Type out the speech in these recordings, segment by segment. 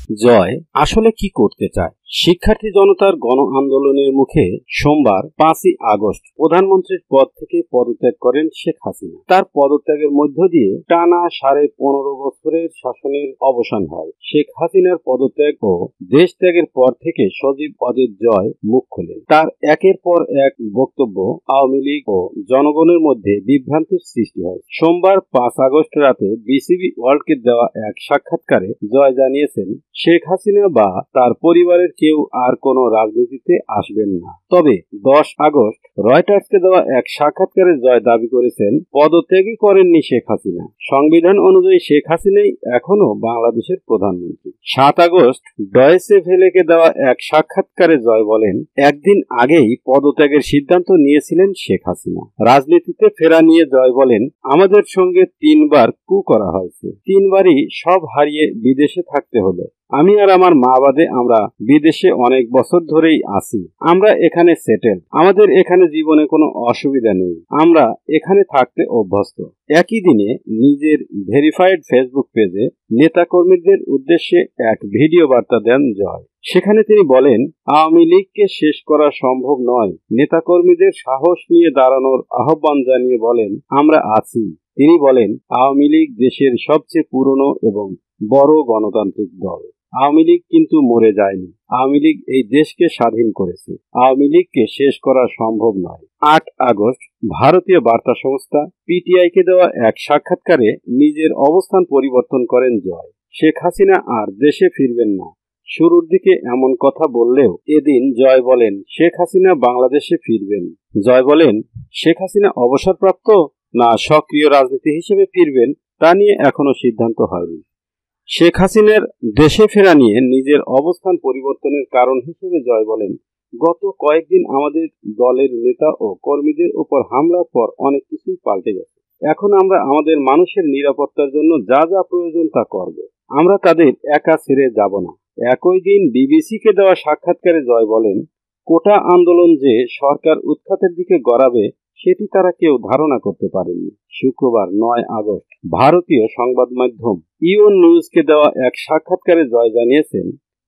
জয় আসলে কি করতে চায়? শিক্ষার্থী জনতার গণ আন্দোলনের মুখে সোমবার 5ই আগস্ট প্রধানমন্ত্রীর পদ থেকে পদত্যাগ করেন শেখ হাসিনা। তার পদত্যাগের মধ্য দিয়ে টানা 15.5 বছরের শাসনের অবসান হয়। শেখ হাসিনার পদত্যাগ ও দেশ ত্যাগের পর থেকে সজীব অজিত জয় মুখ খোলেন। তার একের পর এক বক্তব্য আওয়ামী লীগ ও জনগণের মধ্যে বিভ্রান্তির সৃষ্টি হয়। সোমবার 5 আগস্ট রাতে বিসিবি ওয়ার্ল্ডকে দেওয়া এক সাক্ষাৎকারে জয় জানিয়েছেন, শেখ হাসিনা বা তার পরিবারের কেউ আর কোনো রাজনীতিতে আসবেন না। তবে 10 আগস্ট রয়টার্সকে দেওয়া এক সাক্ষাৎকারে জয় দাবি করেছেন, পদত্যাগই করেননি শেখ হাসিনা। সংবিধান অনুযায়ী শেখ হাসিনাই এখনো বাংলাদেশের প্রধানমন্ত্রী। 7 আগস্ট ডয়েচে ভেলেকে দেওয়া এক সাক্ষাৎকারে জয় বলেন, একদিন আগেই পদত্যাগের সিদ্ধান্ত নিয়েছিলেন শেখ হাসিনা। রাজনীতিতে ফেরা নিয়ে জয় বলেন, আমাদের সঙ্গে 3বার কু করা হয়েছে, 3বারই সব হারিয়ে বিদেশে থাকতে হলো। আমি আর আমার মা বাদে আমরা বিদেশে অনেক বছর ধরেই আছি। আমরা এখানে সেটেল, আমাদের এখানে জীবনে কোনো অসুবিধা নেই, আমরা এখানে থাকতে অভ্যস্ত। একই দিনে নিজের ভেরিফাইড ফেসবুক পেজে নেতাকর্মীদের উদ্দেশ্যে এক ভিডিও বার্তা দেন জয়। সেখানে তিনি বলেন, আওয়ামী লীগকে শেষ করা সম্ভব নয়। নেতাকর্মীদের সাহস নিয়ে দাঁড়ানোর আহ্বান জানিয়ে বলেন, আমরা আছি। তিনি বলেন, আওয়ামী লীগ দেশের সবচেয়ে পুরনো এবং বড় গণতান্ত্রিক দল। আওয়ামী লীগ কিন্তু মরে যায়নি। আওয়ামী লীগ এই দেশকে স্বাধীন করেছে। আওয়ামী লীগকে শেষ করা সম্ভব নয়। 8 আগস্ট ভারতীয় বার্তা সংস্থা পিটিআইকে দেওয়া এক সাক্ষাৎকারে নিজের অবস্থান পরিবর্তন করেন জয়। শেখ হাসিনা আর দেশে ফিরবেন না। শুরুর দিকে এমন কথা বললেও এদিন জয় বলেন, শেখ হাসিনা বাংলাদেশে ফিরবেন। জয় বলেন, শেখ হাসিনা অবসরপ্রাপ্ত না সক্রিয় রাজনীতি হিসেবে ফিরবেন তা নিয়ে এখনো সিদ্ধান্ত হয়নি। শেখ হাসিনার দেশে ফেরা নিয়ে নিজের অবস্থান পরিবর্তনের কারণ হিসেবে জয় বলেন, গত কয়েকদিন আমাদের দলের নেতা ও কর্মীদের উপর হামলার পর অনেক কিছুই পাল্টে গেছে। এখন আমরা আমাদের মানুষের নিরাপত্তার জন্য যা যা প্রয়োজন তা করব। আমরা তাদের একা ছেড়ে যাব না। একই দিন বিবিসিকে দেওয়া সাক্ষাৎকারে জয় বলেন, কোটা আন্দোলন যে সরকার উৎখাতের দিকে গড়াবে সেটি তারা কেউ ধারণা করতে পারেনি। শুক্রবার 9 আগস্ট ভারতীয় সংবাদ মাধ্যম ইউএন নিউজকে দেওয়া এক সাক্ষাৎকারে জয় জানিয়েছেন,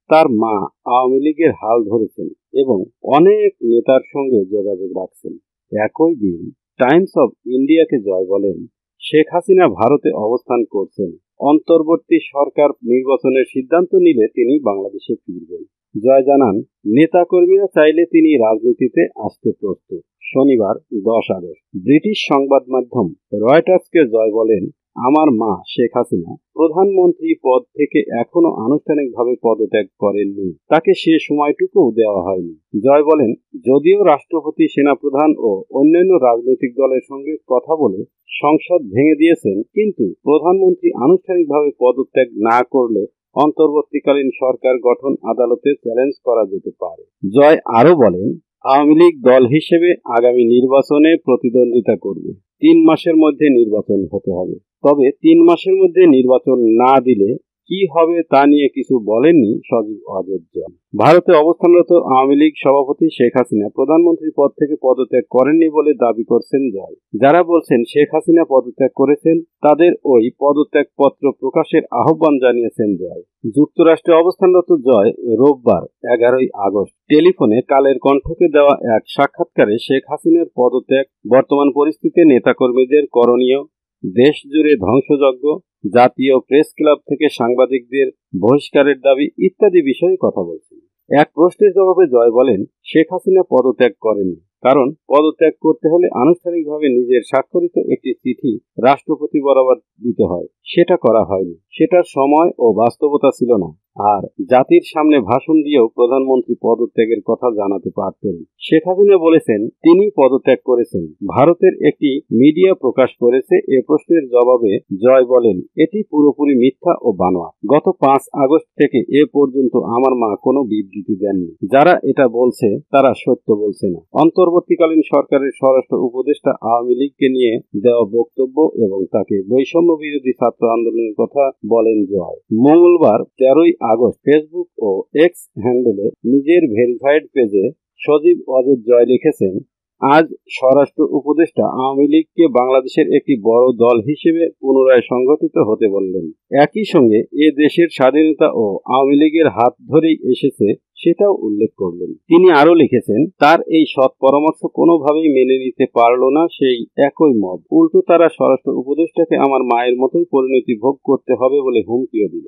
তার মা আওয়ামী লীগের হাল ধরেছেন এবং অনেক নেতার সঙ্গে যোগাযোগ রাখছেন। একই দিন টাইমস অব ইন্ডিয়াকে জয় বলেন, শেখ হাসিনা ভারতে অবস্থান করছেন। অন্তর্বর্তী সরকার নির্বাচনের সিদ্ধান্ত নিলে তিনি বাংলাদেশে ফিরবেন। জয় জানান, নেতাকর্মীরা চাইলে তিনি রাজনীতিতে আসতে প্রস্তুত। শনিবার 10 আগস্ট ব্রিটিশ সংবাদ মাধ্যম রয়টার্সকে জয় বলেন, আমার মা শেখ হাসিনা প্রধানমন্ত্রী পদ থেকে এখনো আনুষ্ঠানিকভাবে পদত্যাগ করেননি। তাকে সে সময়টুকুও দেওয়া হয়নি। জয় বলেন, যদিও রাষ্ট্রপতি, সেনাপ্রধান ও অন্যান্য রাজনৈতিক দলের সঙ্গে কথা বলে সংসদ ভেঙে দিয়েছেন, কিন্তু প্রধানমন্ত্রী আনুষ্ঠানিকভাবে পদত্যাগ না করলে অন্তর্বর্তীকালীন সরকার গঠন আদালতে চ্যালেঞ্জ করা যেতে পারে। জয় আরও বলেন, আওয়ামী লীগ দল হিসেবে আগামী নির্বাচনে প্রতিদ্বন্দ্বিতা করবে। 3 মাসের মধ্যে নির্বাচন হতে হবে। তবে 3 মাসের মধ্যে নির্বাচন না দিলে কি হবে তা নিয়ে কিছু বলেননি সজীব অজিত জয়। ভারতে অবস্থানরত আওয়ামী লীগ সভাপতি শেখ হাসিনা প্রধানমন্ত্রী পদ থেকে পদত্যাগ করেননি বলে দাবি করছেন জয়। যারা বলছেন শেখ হাসিনা পদত্যাগ করেছেন, তাদের ওই পদত্যাগপত্র প্রকাশের আহ্বান জানিয়েছেন জয়। যুক্তরাষ্ট্রে অবস্থানরত জয় রোববার 11 আগস্ট টেলিফোনে কালের কণ্ঠকে দেওয়া এক সাক্ষাৎকারে শেখ হাসিনার পদত্যাগ, বর্তমান পরিস্থিতিতে নেতাকর্মীদের করণীয়, দেশ জুড়ে ধ্বংসযজ্ঞ, জাতীয় প্রেস ক্লাব থেকে সাংবাদিকদের বহিষ্কারের দাবি ইত্যাদি বিষয়ে কথা বলছেন। এক প্রশ্নের জবাবে জয় বলেন, শেখ হাসিনা পদত্যাগ করেননি, কারণ পদত্যাগ করতে হলে আনুষ্ঠানিকভাবে নিজের স্বাক্ষরিত একটি চিঠি রাষ্ট্রপতি বরাবর দিতে হয়। সেটা করা হয়নি। সেটার সময় ও বাস্তবতা ছিল না। আর জাতির সামনে ভাষণ দিয়েও প্রধানমন্ত্রী পদত্যাগের কথা জানাতে পারতেন। শেখ হাসিনা বলেছেন তিনি পদত্যাগ করেছেন। ভারতের একটি মিডিয়া প্রকাশ করেছে এ প্রশ্নের জবাবে জয় বলেন, এটি পুরোপুরি মিথ্যা ও বানোয়াট। গত 5 আগস্ট থেকে এ পর্যন্ত আমার মা কোনো বিবৃতি দেননি। যারা এটা বলছে তারা সত্য বলছে না। অন্তর্বর্তীকালীন সরকারের স্বরাষ্ট্র উপদেষ্টা আওয়ামী লীগকে নিয়ে দেওয়া বক্তব্য এবং তাকে বৈষম্য বিরোধী ছাত্র আন্দোলনের কথা বলেন জয়। মঙ্গলবার 13 আগস্ট ফেসবুক ও এক্স হ্যান্ডেলে নিজের ভেরিফাইড পেজে সজীব অজিত জয় লিখেছেন, আজ স্বরাষ্ট্র উপদেষ্টা আওয়ামী লীগকে বাংলাদেশের একটি বড় দল হিসেবে পুনরায় সংগঠিত হতে বললেন। একই সঙ্গে এ দেশের স্বাধীনতা ও আওয়ামী লীগের হাত ধরেই এসেছে সেটাও উল্লেখ করলেন। তিনি আরও লিখেছেন, তার এই সৎ পরামর্শ কোনোভাবেই মেনে নিতে পারল না সেই একই মব। উল্টো তারা স্বরাষ্ট্র উপদেষ্টাকে আমার মায়ের মতোই পরিণতি ভোগ করতে হবে বলে হুমকিও দিল।